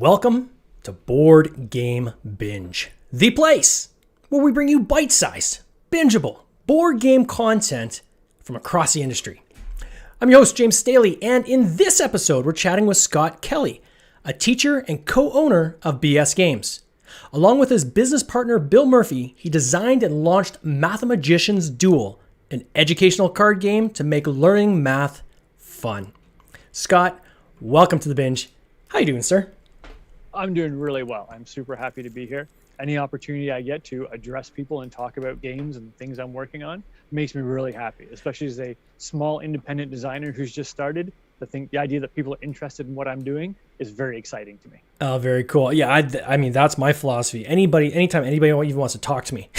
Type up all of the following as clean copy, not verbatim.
Welcome to Board Game Binge, the place where we bring you bite-sized, bingeable board game content from across the industry. I'm your host, James Staley, and in this episode, we're chatting with Scott Kelly, a teacher and co-owner of BSGames. Along with his business partner, Bill Murphy, he designed and launched Mathemagician's Duel, an educational card game to make learning math fun. Scott, welcome to the binge. How you doing, sir? I'm doing really well. I'm super happy to be here. Any opportunity I get to address people and talk about games and things I'm working on makes me really happy, especially as a small independent designer who's just started. The idea that people are interested in what I'm doing is very exciting to me. Oh, very cool. Yeah, I mean, that's my philosophy. Anytime anybody even wants to talk to me,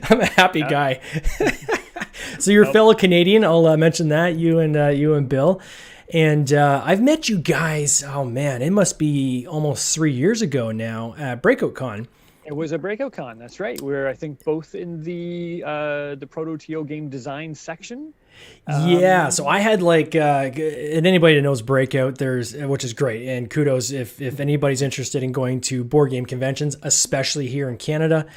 I'm a happy guy. So you're a fellow Canadian. I'll mention that, you and Bill. And I've met you guys, oh man, it must be almost 3 years ago now at Breakout Con. It was a Breakout Con, that's right. We're, I think, both in the Proto-TO game design section. Yeah, so I had and anybody that knows Breakout, which is great, and kudos if anybody's interested in going to board game conventions, especially here in Canada.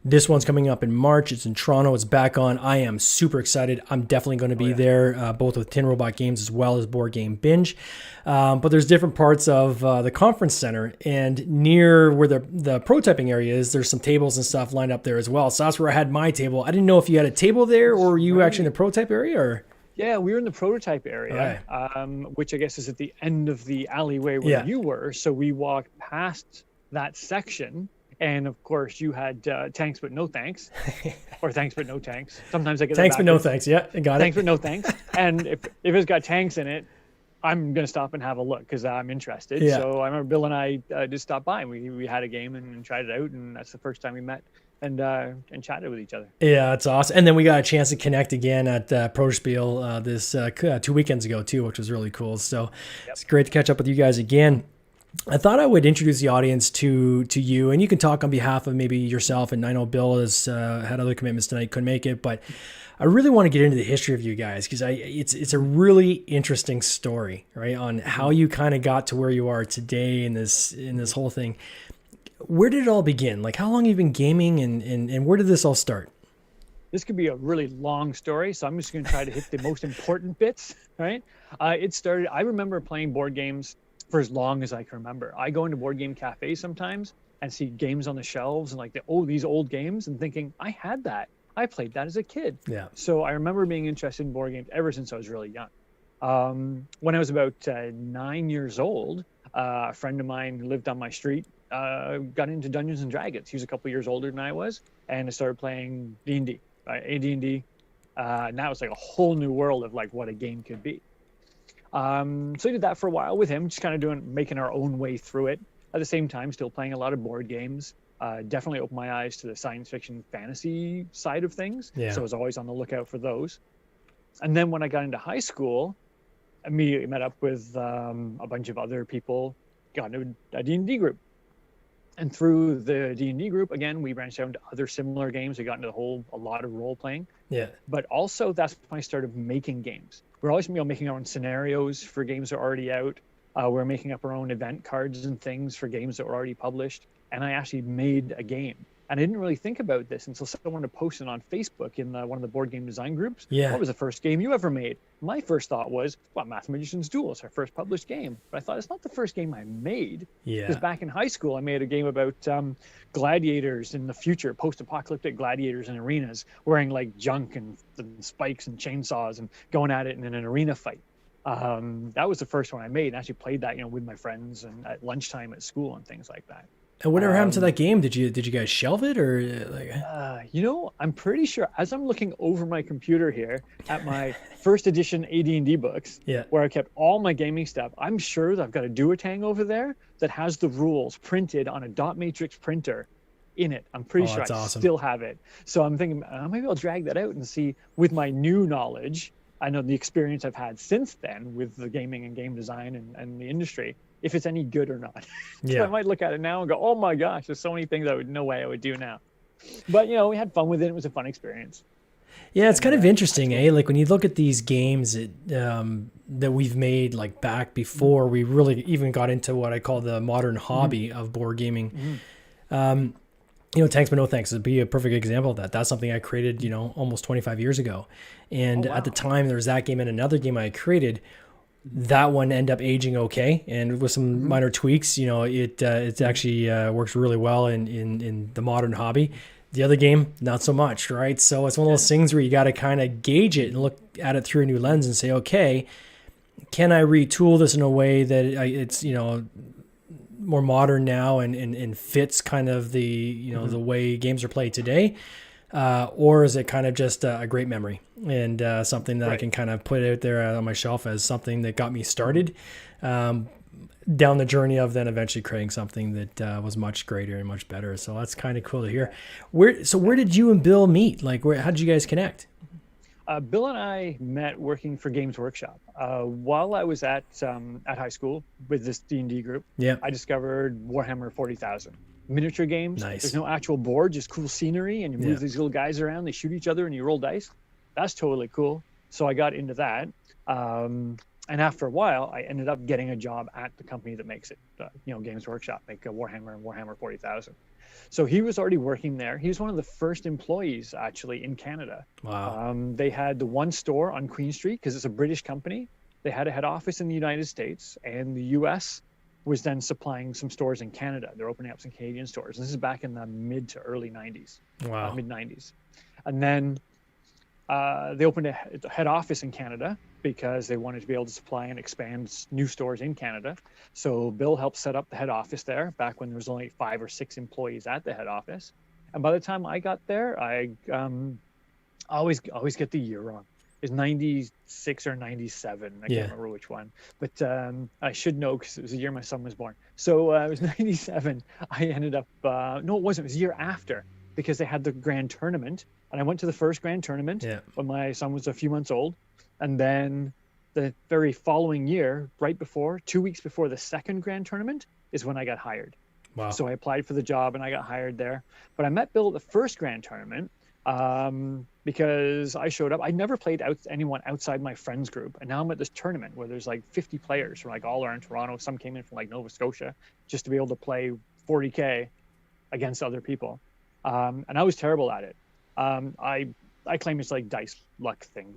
This one's coming up in March. It's in Toronto. It's back on. I am super excited. I'm definitely going to be there, both with Tin Robot Games as well as Board Game Binge. But there's different parts of the conference center, and near where the prototyping area is, there's some tables and stuff lined up there as well. So that's where I had my table. I didn't know if you had a table there or were you actually in the prototype area, or? Yeah, we were in the prototype area, which I guess is at the end of the alleyway where you were. So we walked past that section. And of course, you had tanks but no thanks, or thanks but no tanks. Sometimes I get tanks but no thanks. Yeah, I got it. Tanks but no thanks. And if it's got tanks in it, I'm gonna stop and have a look because I'm interested. Yeah. So I remember Bill and I just stopped by and we had a game and tried it out, and that's the first time we met and chatted with each other. Yeah, that's awesome. And then we got a chance to connect again at Protospiel this 2 weekends ago too, which was really cool. So It's great to catch up with you guys again. I thought I would introduce the audience to you, and you can talk on behalf of maybe yourself. And I know Bill has had other commitments tonight, couldn't make it, but I really want to get into the history of you guys because it's a really interesting story, right? On how you kind of got to where you are today in this whole thing. Where did it all begin? Like, how long have you been gaming, and where did this all start? This could be a really long story, so I'm just going to try to hit the most important bits, right? It started. I remember playing board games for as long as I can remember. I go into board game cafes sometimes and see games on the shelves and these old games and thinking, I had that. I played that as a kid. Yeah. So I remember being interested in board games ever since I was really young. When I was about 9 years old, a friend of mine who lived on my street got into Dungeons and Dragons. He was a couple years older than I was, and I started playing D&D, AD&D. And that was like a whole new world of like what a game could be. So I did that for a while with him, just kind of making our own way through it. At the same time, still playing a lot of board games. Definitely opened my eyes to the science fiction fantasy side of things. Yeah. So I was always on the lookout for those. And then when I got into high school, immediately met up with a bunch of other people, got into a D&D group. And through the D&D group, again, we branched out into other similar games. We got into a lot of role playing. Yeah. But also that's when I started making games. We're always making our own scenarios for games that are already out. We're making up our own event cards and things for games that were already published. And I actually made a game. And I didn't really think about this until someone had posted on Facebook in one of the board game design groups. Yeah. What was the first game you ever made? My first thought was, well, Mathemagician's Duel. It's our first published game. But I thought, it's not the first game I made. Yeah. Because back in high school, I made a game about gladiators in the future, post-apocalyptic gladiators in arenas, wearing like junk and spikes and chainsaws and going at it in an arena fight. That was the first one I made, and actually played that, with my friends and at lunchtime at school and things like that. And whatever happened to that game? Did you guys shelve it, or I'm pretty sure as I'm looking over my computer here at my first edition AD&D books, where I kept all my gaming stuff, I'm sure that I've got a Duotang over there that has the rules printed on a dot matrix printer in it. I'm pretty sure I still have it. So I'm thinking maybe I'll drag that out and see, with my new knowledge, I know the experience I've had since then with the gaming and game design and the industry, if it's any good or not. So I might look at it now and go, oh my gosh, there's so many things no way I would do now. But, we had fun with it. It was a fun experience. Yeah, it's kind of interesting, eh? Like when you look at these games that we've made like back before we really even got into what I call the modern hobby of board gaming. Tanks but no thanks would be a perfect example of that. That's something I created, almost 25 years ago. And at the time there was that game and another game I created. That one ended up aging okay, and with some minor tweaks, it actually works really well in the modern hobby. The other game, not so much, right? So it's one of those things where you got to kind of gauge it and look at it through a new lens and say, okay, can I retool this in a way that it's more modern now and fits kind of the the way games are played today, or is it kind of just a great memory and something that I can kind of put out there on my shelf as something that got me started down the journey of then eventually creating something that was much greater and much better. So that's kind of cool to hear. Where did you and Bill meet? Like, how did you guys connect? Bill and I met working for Games Workshop. While I was at high school with this D&D group, I discovered Warhammer 40,000. Miniature games. Nice. There's no actual board, just cool scenery, and you move these little guys around. They shoot each other, and you roll dice. That's totally cool. So I got into that. And after a while, I ended up getting a job at the company that makes it. Games Workshop make Warhammer and Warhammer 40,000. So he was already working there. He was one of the first employees actually in Canada. Wow. They had the one store on Queen Street because it's a British company. They had a head office in the United States, and the US was then supplying some stores in Canada. They're opening up some Canadian stores. This is back in the mid to early 90s. Wow. Mid 90s. And then they opened a head office in Canada because they wanted to be able to supply and expand new stores in Canada. So Bill helped set up the head office there back when there was only 5 or 6 employees at the head office. And by the time I got there, I always get the year wrong. It's 96 or 97. I can't remember which one, but I should know because it was the year my son was born. So it was 97. I ended up, no, it wasn't. It was a year after because they had the grand tournament. And I went to the first grand tournament when my son was a few months old. And then the very following year, right before, 2 weeks before the second grand tournament, is when I got hired. Wow. So I applied for the job and I got hired there. But I met Bill at the first grand tournament because I showed up. I never played anyone outside my friends group. And now I'm at this tournament where there's like 50 players from like all around Toronto. Some came in from like Nova Scotia just to be able to play 40K against other people. And I was terrible at it. I claim it's like dice luck thing,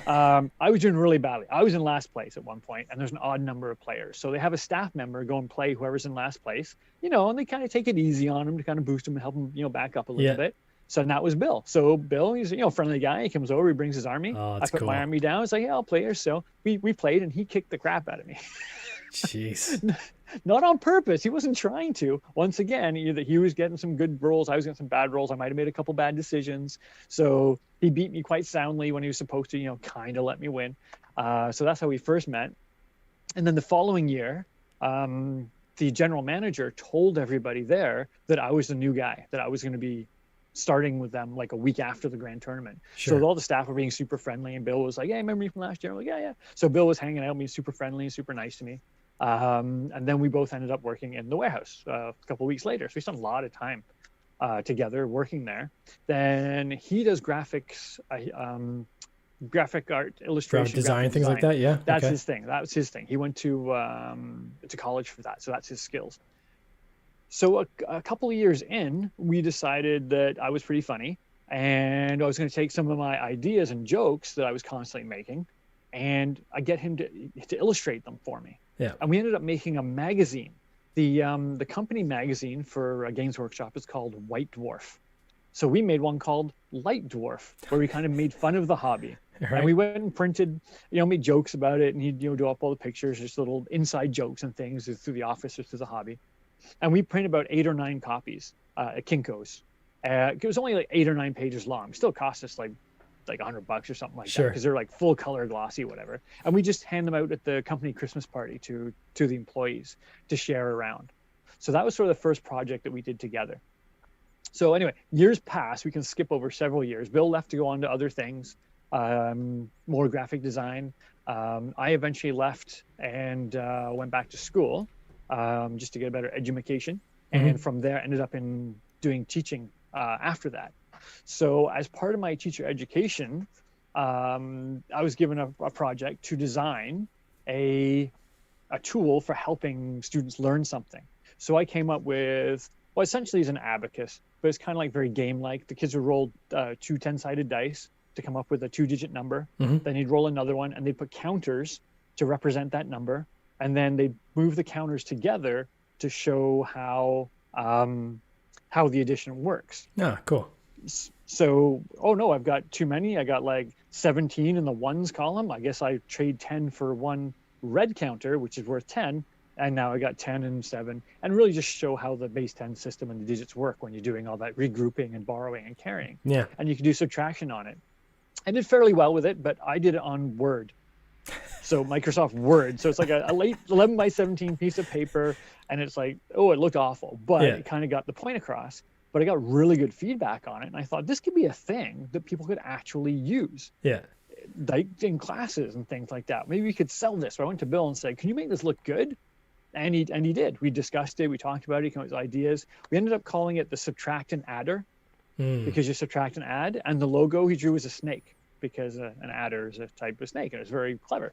I was doing really badly. I was in last place at one point, and there's an odd number of players. So they have a staff member go and play whoever's in last place, and they kind of take it easy on him to kind of boost him and help him, back up a little bit. So that was Bill. So Bill, he's a friendly guy. He comes over, he brings his army. I put my army down. It's like, yeah, I'll play here. So we played, and he kicked the crap out of me. Jeez. Not on purpose. He wasn't trying to. Once again, either he was getting some good rolls, I was getting some bad rolls. I might have made a couple bad decisions. So he beat me quite soundly when he was supposed to, kind of let me win. So that's how we first met. And then the following year, the general manager told everybody there that I was the new guy, that I was going to be starting with them like a week after the grand tournament. Sure. So all the staff were being super friendly, and Bill was like, "Hey, remember me from last year?" I'm like, yeah. So Bill was hanging out, being super friendly and super nice to me. And then we both ended up working in the warehouse a couple of weeks later. So we spent a lot of time together working there. Then he does graphics, graphic art, illustration, design, things like that. Yeah, that's his thing. That was his thing. He went to college for that, so that's his skills. So a couple of years in, we decided that I was pretty funny, and I was going to take some of my ideas and jokes that I was constantly making, and I get him to illustrate them for me. Yeah. And we ended up making a magazine. The company magazine for Games Workshop is called White Dwarf. So we made one called Light Dwarf, where we kind of made fun of the hobby. Right. And we went and printed, made jokes about it, and he'd do up all the pictures, just little inside jokes and things through the office or through the hobby. And we printed about 8 or 9 copies at Kinko's. It was only like 8 or 9 pages long. It still cost us like $100 or something like that, because they're like full color, glossy, whatever. And we just hand them out at the company Christmas party to the employees to share around. So that was sort of the first project that we did together. So anyway, years passed. We can skip over several years. Bill left to go on to other things, more graphic design. I eventually left and went back to school just to get a better education. And from there ended up in doing teaching after that. So as part of my teacher education, I was given a project to design a tool for helping students learn something. So I came up with, well, essentially is an abacus, but it's kind of like very game-like. The kids would roll 2 10-sided dice to come up with a 2-digit number. Then you'd roll another one, and they'd put counters to represent that number. And then they'd move the counters together to show how the addition works. Ah, cool. So, oh no, I've got too many. I got like 17 in the ones column. I guess I trade 10 for one red counter, which is worth 10. And now I got 10 and 7, and really just show how the base 10 system and the digits work when you're doing all that regrouping and borrowing and carrying. Yeah. And you can do subtraction on it. I did fairly well with it, but I did it on Word. So Microsoft Word. So it's like a late 11 by 17 piece of paper, and it's like, oh, it looked awful, but it kind of got the point across. But I got really good feedback on it, and I thought this could be a thing that people could actually use. Yeah. Like in classes and things like that. Maybe we could sell this. So I went to Bill and said, can you make this look good? And he did. We discussed it. We talked about it. He came up with ideas. We ended up calling it the subtract and adder because you subtract and add. And the logo he drew was a snake because an adder is a type of snake, and it's very clever.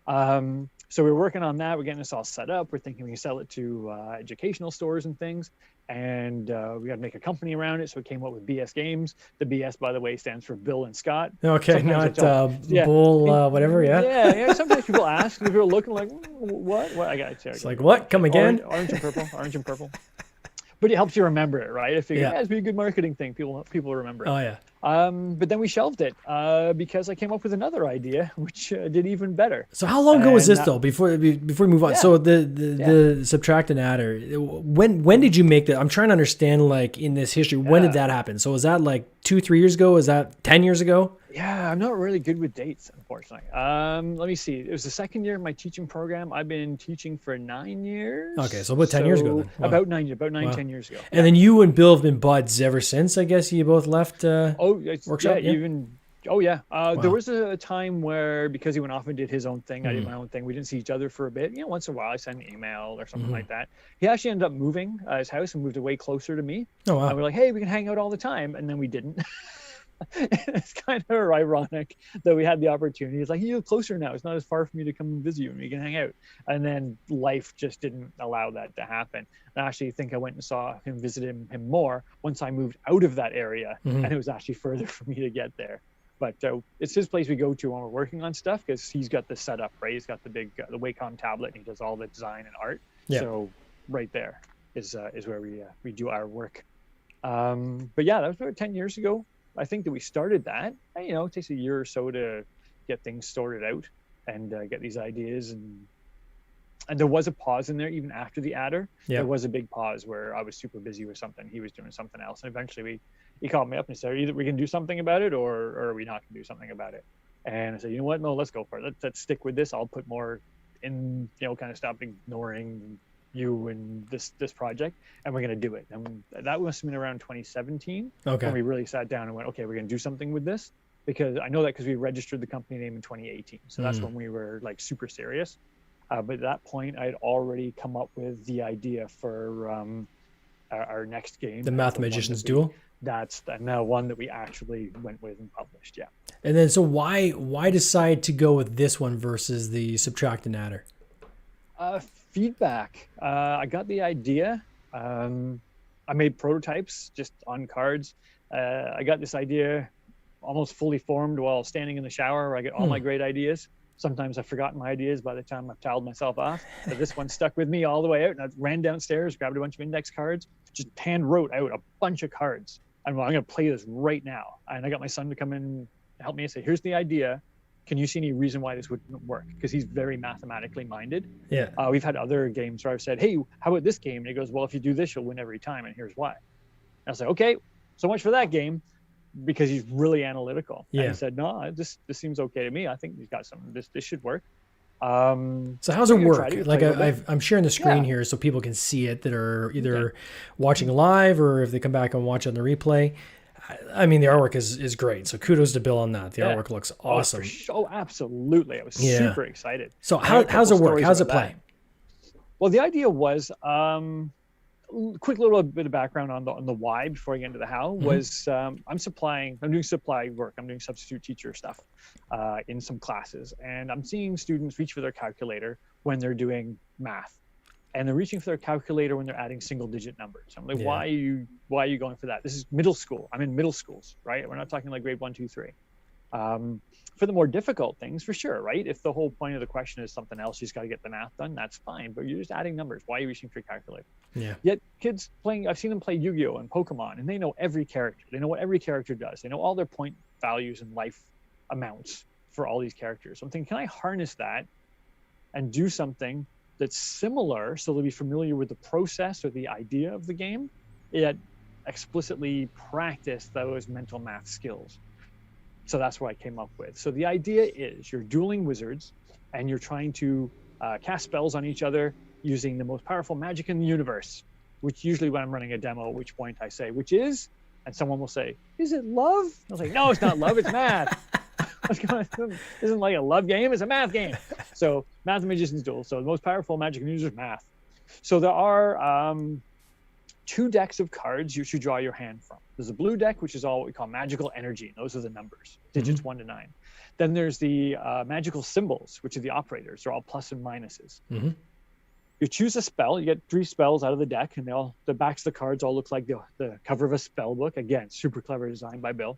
So we were working on that. We're getting this all set up. We're thinking we can sell it to educational stores and things. And we got to make a company around it. So we came up with BSGames. The BS, by the way, stands for Bill and Scott. Okay, Sometimes not Bull, whatever, yeah? Yeah. Sometimes people ask, if you're looking like, what? I got it. It's like, what? Come again? Orange and purple. But it helps you remember it, right? I figured, it's be a good marketing thing. People remember it. Oh, yeah. But then we shelved it because I came up with another idea, which did even better. So how long ago was this, though, before we move on? Yeah. So the subtract and adder, when did you make that? I'm trying to understand, like, in this history, when did that happen? So was that like 2-3 years ago? Was that 10 years ago? Yeah, I'm not really good with dates, unfortunately. Let me see. It was the second year of my teaching program. I've been teaching for 9 years. Okay, so about 10 years ago then. Wow. About 10 years ago. And then you and Bill have been buds ever since, I guess. You both left workshop? There was a time where, because he went off and did his own thing, I did my own thing. We didn't see each other for a bit. Once in a while I sent an email or something like that. He actually ended up moving his house and moved away closer to me. Oh, wow. And we're like, hey, we can hang out all the time. And then we didn't. It's kind of ironic that we had the opportunity. It's like, you're closer now. It's not as far for me to come and visit you and we can hang out. And then life just didn't allow that to happen. And I actually think I went and saw him, visited him more once I moved out of that area. And it was actually further for me to get there. But it's his place we go to when we're working on stuff because he's got the setup, right? He's got the big, the Wacom tablet, and he does all the design and art. Yeah. So right there is where we do our work. But yeah, that was about 10 years ago. I think that we started that. And, it takes a year or so to get things sorted out and get these ideas. And there was a pause in there even after the adder. Yeah. There was a big pause where I was super busy with something. He was doing something else. And eventually he called me up and said, either we can do something about it or are we not going to do something about it? And I said, you know what? No, let's go for it. Let's stick with this. I'll put more in, kind of stop ignoring you and this project, and we're going to do it. And that must have been around 2017 when we really sat down and went, okay, we're going to do something with this, because I know that because we registered the company name in 2018. So that's when we were like super serious. But at that point I had already come up with the idea for our next game, the Math Magician's Duel. That's the one that we actually went with and published. Yeah. And then, so why decide to go with this one versus the subtract and adder? Feedback. I got the idea. I made prototypes just on cards. I got this idea almost fully formed while standing in the shower where I get all my great ideas. Sometimes I've forgotten my ideas by the time I've toweled myself off. But this one stuck with me all the way out. And I ran downstairs, grabbed a bunch of index cards, just hand wrote out a bunch of cards. I'm going to play this right now. And I got my son to come in and help me and say, here's the idea. Can you see any reason why this wouldn't work? Because he's very mathematically minded. Yeah. We've had other games where I've said, hey, how about this game? And he goes, well, if you do this, you'll win every time. And here's why. And I was like, okay, so much for that game, because he's really analytical. Yeah. And he said, no, this seems okay to me. I think he's got something. This should work. So how's it work? Like I'm sharing the screen here so people can see it that are either watching live or if they come back and watch on the replay. I mean, the artwork is great. So kudos to Bill on that. The artwork looks awesome. Oh, absolutely. I was super excited. So how's it work? How's it play? Well, the idea was quick little bit of background on the why before I get into the how was I'm doing supply work. I'm doing substitute teacher stuff in some classes, and I'm seeing students reach for their calculator when they're doing math, and they're reaching for their calculator when they're adding single digit numbers. I'm like, why are you going for that? This is middle school. I'm in middle schools, right? We're not talking like grade 1, 2, 3. For the more difficult things, for sure, right? If the whole point of the question is something else, you just got to get the math done, that's fine. But you're just adding numbers. Why are you reaching for your calculator? Yeah. Yet kids playing, I've seen them play Yu-Gi-Oh! And Pokemon, and they know every character. They know what every character does. They know all their point values and life amounts for all these characters. So I'm thinking, can I harness that and do something that's similar so they'll be familiar with the process or the idea of the game, yet explicitly practice those mental math skills? So that's what I came up with. So the idea is you're dueling wizards and you're trying to cast spells on each other using the most powerful magic in the universe, which usually when I'm running a demo, at which point I say, which is, and someone will say, is it love? I was like, no, it's not love, it's math. Isn't like a love game, it's a math game. So math and magician's duel. So the most powerful magic in the universe is math. So there are 2 decks of cards you should draw your hand from. There's a blue deck, which is all what we call magical energy. And those are the numbers, digits 1 to 9. Then there's the magical symbols, which are the operators. They're all plus and minuses. You choose a spell. You get 3 spells out of the deck, and the backs of the cards all look like the cover of a spell book. Again, super clever design by Bill.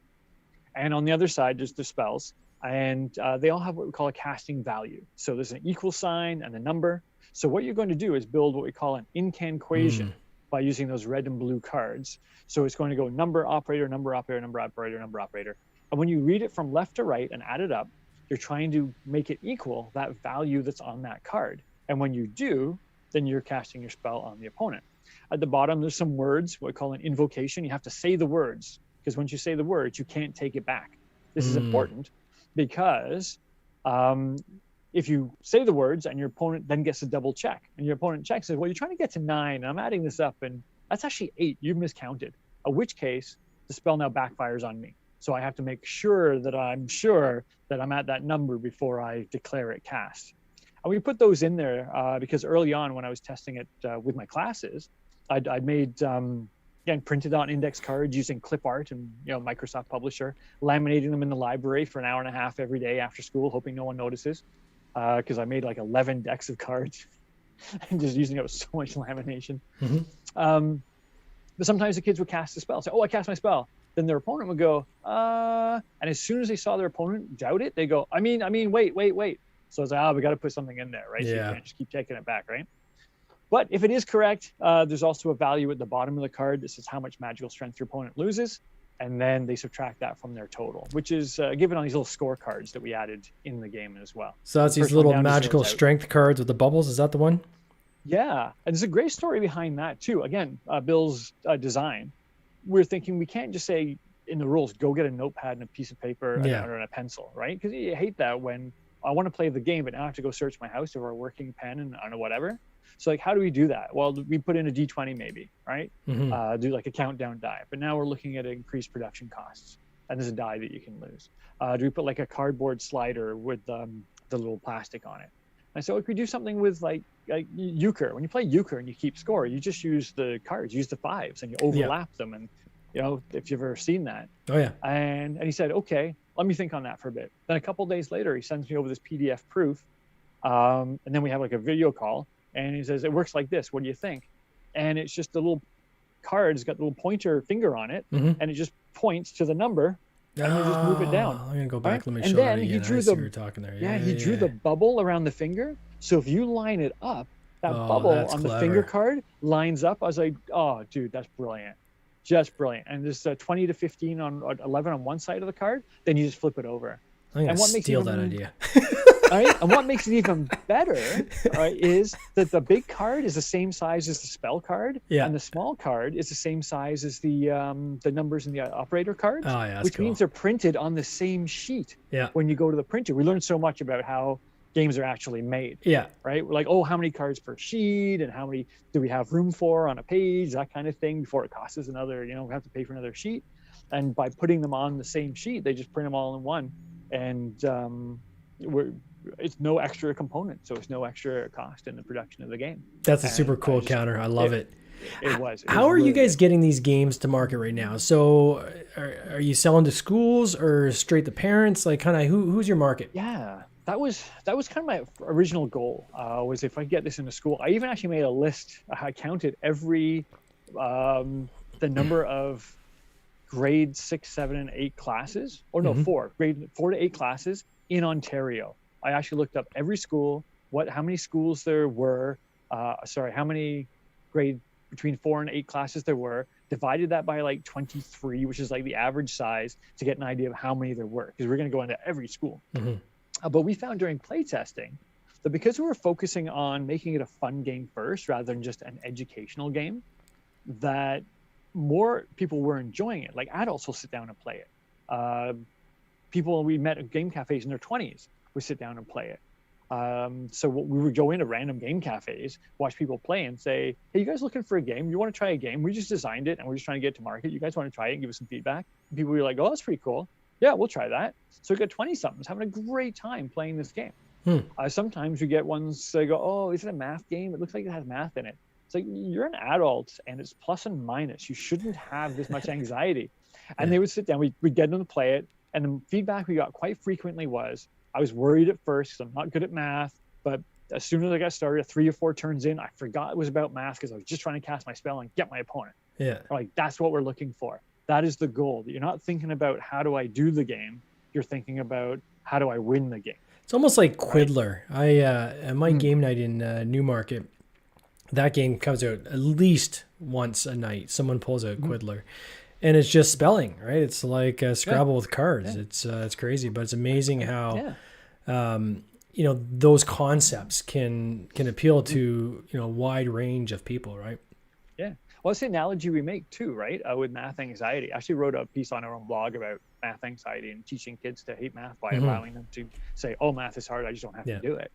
And on the other side, there's the spells. And they all have what we call a casting value. So there's an equal sign and a number. So what you're going to do is build what we call an incantation by using those red and blue cards. So it's going to go number, operator, number, operator, number, operator, number, operator. And when you read it from left to right and add it up, you're trying to make it equal that value that's on that card. And when you do, then you're casting your spell on the opponent. At the bottom, there's some words, what we call an invocation. You have to say the words, because once you say the words, you can't take it back. This is important because if you say the words and your opponent then gets a double check, and your opponent checks says, well, you're trying to get to 9, and I'm adding this up, and that's actually 8. You've miscounted. In which case, the spell now backfires on me. So I have to make sure that I'm at that number before I declare it cast. And we put those in there because early on when I was testing it with my classes, I'd made, again, printed on index cards using clip art and Microsoft Publisher, laminating them in the library for an hour and a half every day after school, hoping no one notices. Because I made like 11 decks of cards and just using it with so much lamination. But sometimes the kids would cast a spell, say, oh, I cast my spell. Then their opponent would go, and as soon as they saw their opponent doubt it, they go, I mean, wait. So it's like, we got to put something in there, right? So you can't just keep taking it back, right? But if it is correct, there's also a value at the bottom of the card. This is how much magical strength your opponent loses. And then they subtract that from their total, which is given on these little scorecards that we added in the game as well. So that's these little magical strength cards with the bubbles. Is that the one? Yeah. And there's a great story behind that too. Again, Bill's design. We're thinking we can't just say in the rules, go get a notepad and a piece of paper and a pencil, right? Because you hate that when I want to play the game, but now I have to go search my house for a working pen and I don't know, whatever. So like, how do we do that? Well, we put in a D20 maybe, right? Do like a countdown die. But now we're looking at increased production costs. And there's a die that you can lose. Do we put like a cardboard slider with the little plastic on it? And so if we do something with like euchre, when you play euchre and you keep score, you just use the cards, use the 5s and you overlap them. And if you've ever seen that. Oh yeah. And he said, okay, let me think on that for a bit. Then a couple of days later, he sends me over this PDF proof. And then we have like a video call. And he says, it works like this. What do you think? And it's just the little card's got the little pointer finger on it. And it just points to the number. And you just move it down. I'm going to go back. Right? Let me show that again. He drew you're talking there. He drew the bubble around the finger. So if you line it up, that bubble on the finger card lines up. I was like, oh, dude, that's brilliant. Just brilliant. And there's 20 to 15 on 11 on one side of the card. Then you just flip it over. I'm going to steal that idea. Right? And what makes it even better is that the big card is the same size as the spell card, and the small card is the same size as the numbers in the operator cards, which means they're printed on the same sheet. When you go to the printer, we learned so much about how games are actually made. Right? We're like, oh, how many cards per sheet, and how many do we have room for on a page, that kind of thing, before it costs us another, we have to pay for another sheet. And by putting them on the same sheet, they just print them all in one, and it's no extra component, so it's no extra cost in the production of the game. That's a super cool counter. I love it. It was. How are you really guys good. getting these games to market right now? So are you selling to schools or straight to parents? Like kind of who's your market? Yeah, that was kind of my original goal. Was if I get this into school. I even actually made a list. I counted every the number of grade 6, 7, and 8 classes, or no, Hmm. grade 4 to 8 classes in Ontario. I actually looked up every school, how many schools there were. How many grade between 4 and 8 classes there were. Divided that by like 23, which is like the average size, to get an idea of how many there were, because we're going to go into every school. Hmm. But we found during playtesting that because we were focusing on making it a fun game first rather than just an educational game, that more people were enjoying it. Like adults will sit down and play it. People we met at game cafes in their 20s would sit down and play it. So we would go into random game cafes, watch people play, and say, "Hey, you guys looking for a game? You want to try a game? We just designed it, and we're just trying to get it to market. You guys want to try it and give us some feedback?" And people were like, "Oh, that's pretty cool. Yeah, we'll try that." So we got 20-somethings having a great time playing this game. Sometimes we get ones that go, "Oh, is it a math game? It looks like it has math in it." It's like, you're an adult, and it's plus and minus. You shouldn't have this much anxiety. And they would sit down. We'd get them to play it, and the feedback we got quite frequently was, I was worried at first because I'm not good at math, but as soon as I got started, 3 or 4 turns in, I forgot it was about math because I was just trying to cast my spell and get my opponent. Yeah. Like, that's what we're looking for. That is the goal. You're not thinking about how do I do the game. You're thinking about how do I win the game. It's almost like Quiddler. At my game night in Newmarket, that game comes out at least once a night. Someone pulls out Quiddler. And it's just spelling, right? It's like Scrabble with cards. It's crazy, but it's amazing how those concepts can appeal to a wide range of people, right? Yeah. Well, it's the analogy we make too, right? With math anxiety. I actually wrote a piece on our own blog about math anxiety and teaching kids to hate math by allowing them to say, "Oh, math is hard. I just don't have to do it."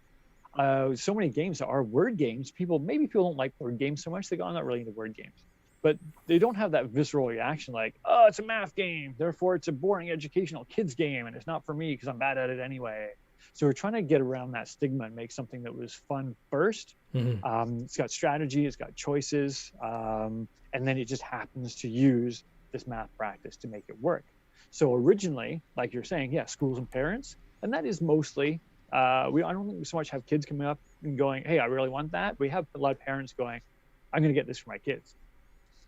So many games are word games. Maybe people don't like word games so much. They go, "I'm not really into word games." But they don't have that visceral reaction like, "Oh, it's a math game, therefore it's a boring educational kids game, and it's not for me because I'm bad at it anyway." So we're trying to get around that stigma and make something that was fun first. It's got strategy, it's got choices, and then it just happens to use this math practice to make it work. So originally, like you're saying, schools and parents, and that is mostly, I don't think we so much have kids coming up and going, "Hey, I really want that." We have a lot of parents going, "I'm going to get this for my kids."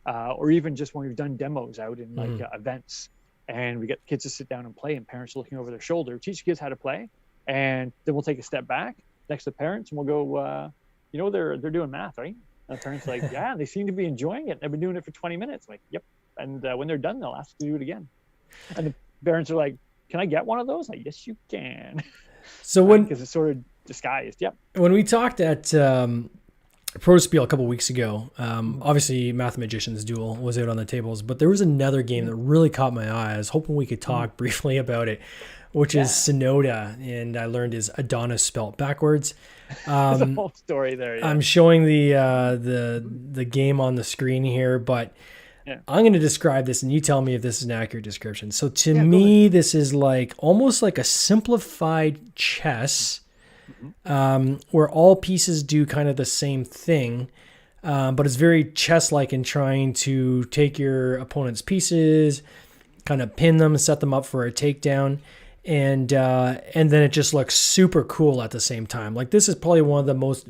Or even just when we've done demos out in events, and we get kids to sit down and play, and parents looking over their shoulder, teach kids how to play, and then we'll take a step back next to parents and we'll go, they're doing math, right? And the parents are like, "Yeah, they seem to be enjoying it. They've been doing it for 20 minutes. I'm like, "Yep." And when they're done, they'll ask to do it again. And the parents are like, "Can I get one of those?" Like, "Yes, you can." So because it's sort of disguised. Yep. When we talked at Pro Spiel a couple weeks ago, obviously Math Magician's Duel was out on the tables, but there was another game that really caught my eye. I was hoping we could talk briefly about it, which is Sonoda, and I learned is Adonis spelt backwards. There's a whole story there. Yeah. I'm showing the game on the screen here, but I'm going to describe this, and you tell me if this is an accurate description. So to me, this is like almost like a simplified chess, where all pieces do kind of the same thing, but it's very chess-like in trying to take your opponent's pieces, kind of pin them, set them up for a takedown, and then it just looks super cool at the same time. Like, this is probably one of the most,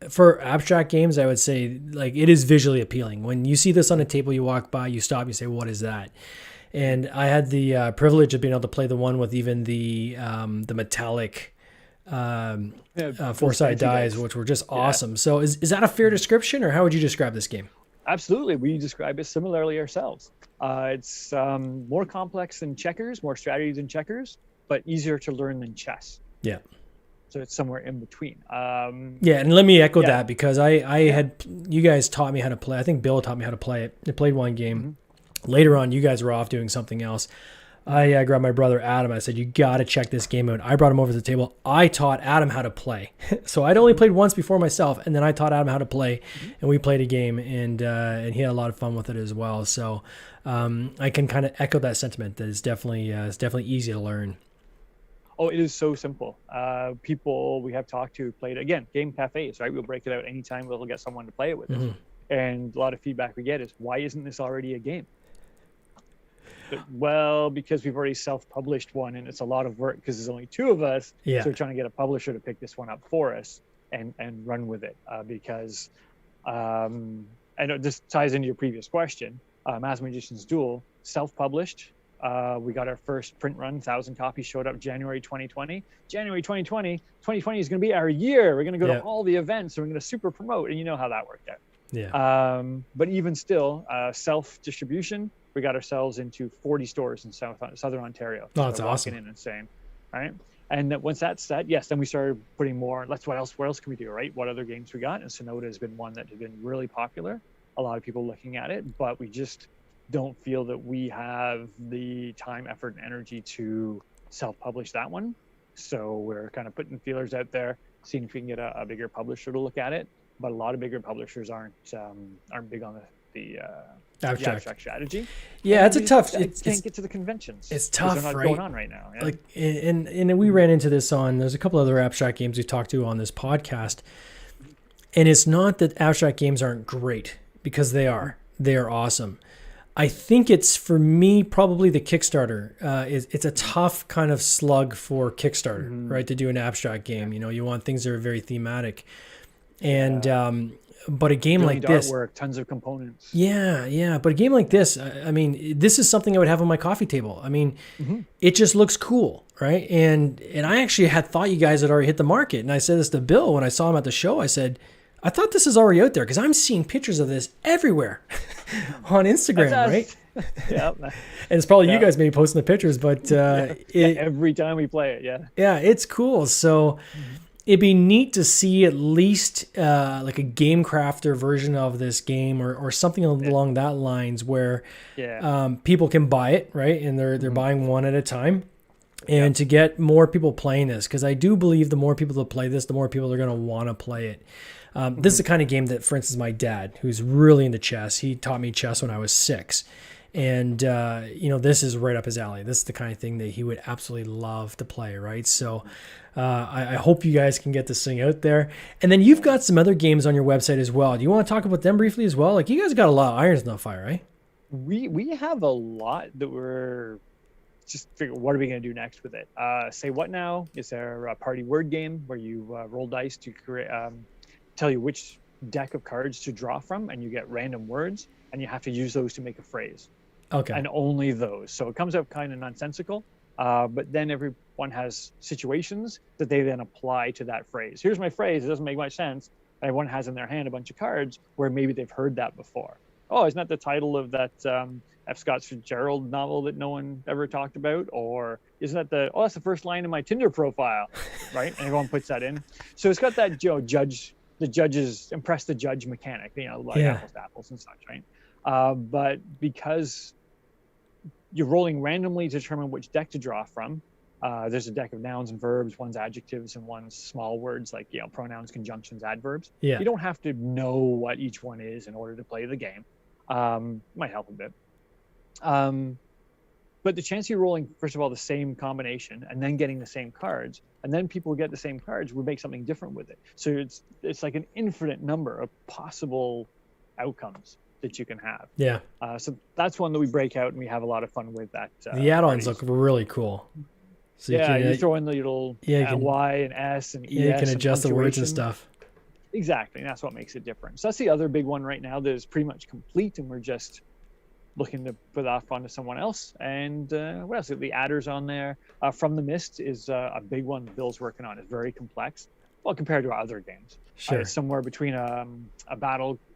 for abstract games, I would say, like, it is visually appealing. When you see this on a table, you walk by, you stop, you say, "What is that?" And I had the privilege of being able to play the one with even the metallic four-sided dice, which were just awesome. So is that a fair description, or how would you describe this game? Absolutely. We describe it similarly ourselves. It's more complex than checkers, more strategy than checkers, but easier to learn than chess. Yeah. So it's somewhere in between. And let me echo that, because I had, you guys taught me how to play. I think Bill taught me how to play it. I played one game. Later on, you guys were off doing something else. I grabbed my brother Adam. I said, "You got to check this game out." I brought him over to the table. I taught Adam how to play. So I'd only played once before myself, and then I taught Adam how to play, and we played a game, and he had a lot of fun with it as well. So I can kind of echo that sentiment. That it's definitely easy to learn. Oh, it is so simple. People we have talked to played, again, game cafes, right? We'll break it out anytime. We'll get someone to play it with us. And a lot of feedback we get is, why isn't this already a game? But, well, because we've already self-published one, and it's a lot of work because there's only 2 of us. Yeah. So we're trying to get a publisher to pick this one up for us and run with it, because I know this ties into your previous question. Mass Magician's Duel, self-published. We got our first print run, 1,000 copies showed up January 2020. January 2020 is going to be our year. We're going to go to all the events, and we're going to super promote, and you know how that worked out. Yeah. But even still, self-distribution, we got ourselves into 40 stores in Southern Ontario. Oh, that's awesome. Walking in and saying, right? And once that's set, yes, then we started putting more. What else can we do, right? What other games we got? And Sonoda has been one that has been really popular. A lot of people looking at it, but we just don't feel that we have the time, effort, and energy to self-publish that one. So we're kind of putting feelers out there, seeing if we can get a bigger publisher to look at it. But a lot of bigger publishers aren't big on the abstract strategy. Yeah, it's a tough. Can't get to the conventions. It's tough, they're not right? Going on right now. Yeah. Like, and we ran into this on. There's a couple other abstract games we talked to on this podcast, and it's not that abstract games aren't great, because they are. They are awesome. I think it's, for me, probably the Kickstarter. It's a tough kind of slug for Kickstarter, right? To do an abstract game. You know, you want things that are very thematic. And but a game like this, artwork, tons of components. Yeah. But a game like this, I mean, this is something I would have on my coffee table. I mean, it just looks cool, right? And I actually had thought you guys had already hit the market. And I said this to Bill when I saw him at the show. I said, I thought this is already out there, because I'm seeing pictures of this everywhere on Instagram, right? Yeah. And it's probably you guys maybe posting the pictures, but every time we play it, yeah, it's cool. So. It'd be neat to see at least like a Game Crafter version of this game, or something along that lines, where people can buy it, right? And they're buying one at a time. And to get more people playing this, because I do believe the more people that play this, the more people are going to want to play it. This is the kind of game that, for instance, my dad, who's really into chess, he taught me chess when I was 6. And, this is right up his alley. This is the kind of thing that he would absolutely love to play, right? So I hope you guys can get this thing out there. And then you've got some other games on your website as well. Do you want to talk about them briefly as well? Like, you guys got a lot of irons in the fire, right? We have a lot that we're just figuring, what are we going to do next with it? Say What Now is our party word game where you roll dice to create, tell you which deck of cards to draw from, and you get random words, and you have to use those to make a phrase. Okay. And only those. So it comes out kind of nonsensical, but then everyone has situations that they then apply to that phrase. Here's my phrase. It doesn't make much sense. Everyone has in their hand a bunch of cards where maybe they've heard that before. Oh, isn't that the title of that F. Scott Fitzgerald novel that no one ever talked about? Or isn't that that's the first line in my Tinder profile, right? And everyone puts that in. So it's got that impress the judge mechanic, like apples to apples and such, right? But because you're rolling randomly to determine which deck to draw from, there's a deck of nouns and verbs, one's adjectives and one's small words like pronouns, conjunctions, adverbs. Yeah. You don't have to know what each one is in order to play the game. Might help a bit. But the chance you're rolling, first of all, the same combination and then getting the same cards, and then people get the same cards, would make something different with it. So it's like an infinite number of possible outcomes that you can have. Yeah. So that's one that we break out and we have a lot of fun with that. The add-ons look really cool. So you throw in the little Y and S and ES. Yeah, you can adjust the words and stuff. Exactly, and that's what makes it different. So that's the other big one right now that is pretty much complete, and we're just looking to put off onto someone else. And what else? The adders on there. From the Mist is a big one Bill's working on. It's very complex, well, compared to our other games. Sure. It's somewhere between a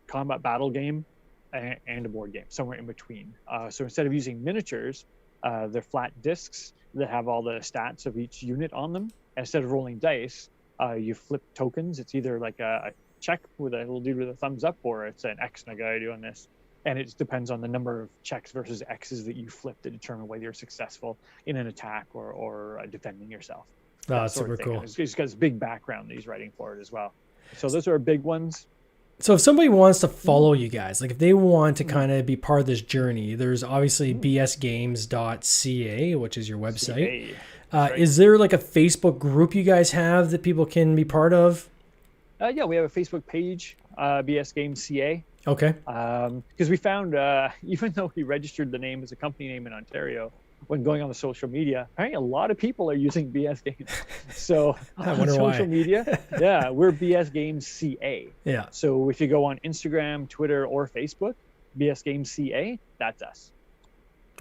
combat battle game and a board game, somewhere in between. So instead of using miniatures, they're flat discs that have all the stats of each unit on them. Instead of rolling dice, you flip tokens. It's either like a check with a little dude with a thumbs up, or it's an X and a guy doing this. And it depends on the number of checks versus X's that you flip to determine whether you're successful in an attack or defending yourself. Oh, that's super cool. He's got this big background that he's writing for it as well. So those are big ones. So if somebody wants to follow you guys, like if they want to kind of be part of this journey, there's obviously bsgames.ca, which is your website. Right. Is there like a Facebook group you guys have that people can be part of? Yeah, we have a Facebook page. BSGames CA. Okay. Because we found, even though we registered the name as a company name in Ontario, when going on the social media, apparently a lot of people are using BSGames. So I on wonder social why. media, yeah, we're BSGames CA. Yeah. So if you go on Instagram, Twitter, or Facebook, BSGames CA, that's us.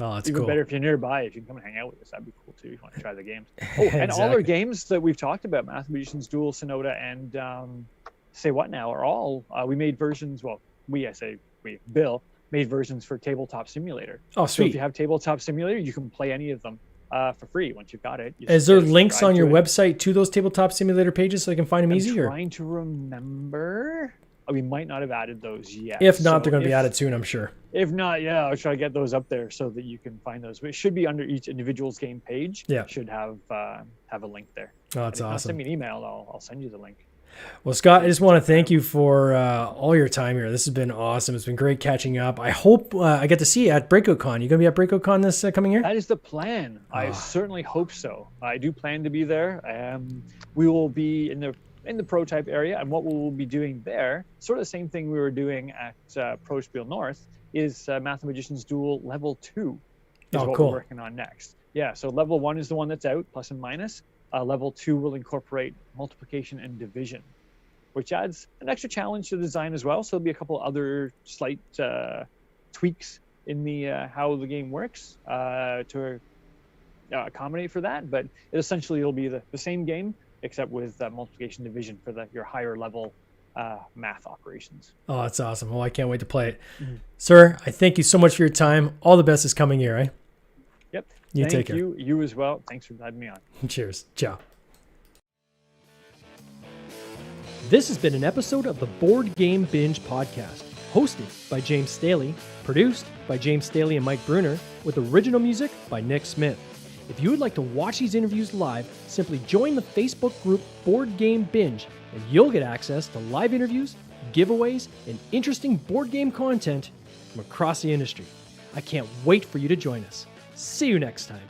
Oh, that's Even cool. better if you're nearby, if you can come and hang out with us, that'd be cool too. If you want to try the games. Oh, and all our Exactly. games that we've talked about, Mathematicians Duel, Sonoda, and Say What Now, are all we made versions. Well, Bill made versions for Tabletop Simulator. Oh, So if sweet. you have Tabletop Simulator, you can play any of them for free once you've got it. You Is just there gotta links subscribe on to your it. website to those tabletop simulator pages so I can find them I'm easy? Or trying to remember. We might not have added those yet. if not, So they're going to be added soon, I'm sure. If not, yeah, I'll try to get those up there so that you can find those. But it should be under each individual's game page. Yeah. It should have a link there. Oh, that's If not, awesome. send me an email. I'll send you the link. Well, Scott, I just want to thank you for all your time here. This has been awesome. It's been great catching up. I hope I get to see you at BreakoutCon. You going to be at BreakoutCon this coming year? That is the plan. I certainly hope so. I do plan to be there. We will be in the prototype area, and what we'll be doing there, sort of the same thing we were doing at Pro Spiel North, is Mathematicians Duel Level 2 is what cool. we're working on next. Yeah, so Level 1 is the one that's out, plus and minus. Level 2 will incorporate multiplication and division, which adds an extra challenge to the design as well. So there'll be a couple other slight tweaks in the how the game works to accommodate for that. But essentially, it'll be the same game, except with multiplication division for your higher level math operations. Oh, that's awesome. Well, I can't wait to play it. Mm-hmm. Sir, I thank you so much for your time. All the best this coming year, eh? Yep. You take care. You as well. Thanks for having me on. Cheers. Ciao. This has been an episode of the Board Game Binge podcast, hosted by James Staley, produced by James Staley and Mike Bruner, with original music by Nick Smith. If you would like to watch these interviews live, simply join the Facebook group Board Game Binge, and you'll get access to live interviews, giveaways, and interesting board game content from across the industry. I can't wait for you to join us. See you next time.